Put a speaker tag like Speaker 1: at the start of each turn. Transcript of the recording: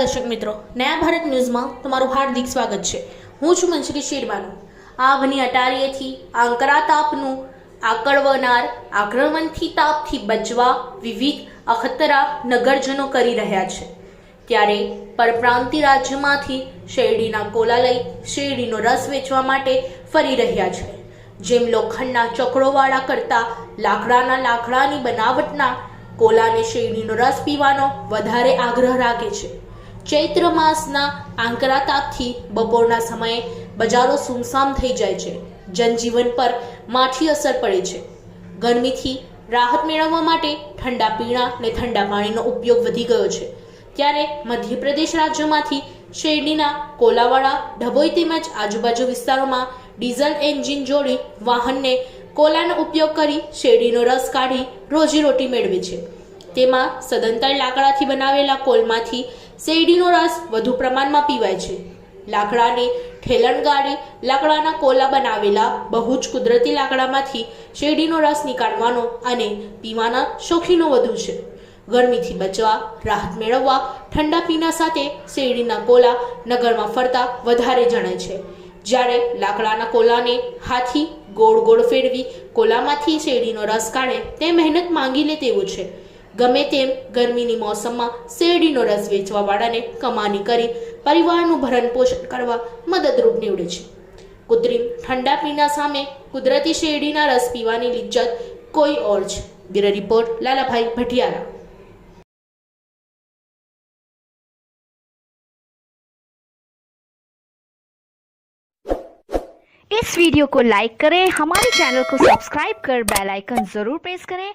Speaker 1: दर्शक मित्रों, नया भारत न्यूज में तमाરું हार्दिक स्वागत है। हूँ छुं मंजरी शेरमानु। आवनी अटारीएथी आंकरा तापનું આકળવનાર આક્રમણથી તાપથી બચવા વિવિધ અખતરા નગરજનો કરી રહ્યા છે। ત્યારે પરપ્રાંતિ રાજ્યમાંથી શેરડીના કોલા લઈ શેરડીનો રસ વેચવા માટે ફરી રહ્યા છે। જેમ લોખંડના ચક્રોવાળા કરતા લાકડાની બનાવટના કોલાને શેરડીનો રસ પીવાનો વધારે આગ્રહ રાખે છે। ચૈત્ર માસના આંકરા તાપથી બપોરના સમયે બજારો સુમસામ થઈ જાય છે। जनजीवन पर माठी असर पड़े छे। गरमीथी राहत मेळववा माटे ठंडा पीणा ने ठंडा पाणीनो उपयोग वधी गयो छे। त्यारे मध्यप्रदेश राज्यमांथी शेरडीना कोलावाळा ढबोई तेमज आजुबाजु विस्तारोमां डीजल एंजीन जोड़ी वाहनने कोलानो उपयोग करी शेरडीनो रस काढी रोजीरोटी मेळवे छे। तेमां सदंतर लाकडाथी बनावेला कोलमाथी शेरडीनो रस वधु प्रमाणमां पीवाय छे। लाकडाने ठेलण गाड़ी लाकडाना कोला बनावेला बहु ज कुदरती लाकडामांथी शेरडीनो रस निकाळवानो अने पीवाना शौकीनो वधु छे। गरमीथी बचवा राहत मेळववा ठंडा पीना साथे शेरडीना कोला नगरमां फरता वधारे जणाय छे। ज्यारे लाकडाना कोलाने हाथी गोળ गोળ फेरवी कोलामांथी शेरडीनो रस काढे ते मेहनत मांगी ले तेवुं छे। गमे तेम गरमीनी मौसममां शेरडीनो रस वेचवावाळाने कमानी करी परिवारનું भरण पोषण करवा मददरूप निवडे छे। कृत्रिम ठंडा पीना सामे कुदरती शेरडीना रस पीवानी लिज्जत कोई और छे। Bureau report Lalabhai Bhatiyara.
Speaker 2: इस वीडियो को लाइक करें, हमारे चैनल को सब्सक्राइब कर बेल आइकन जरूर प्रेस करें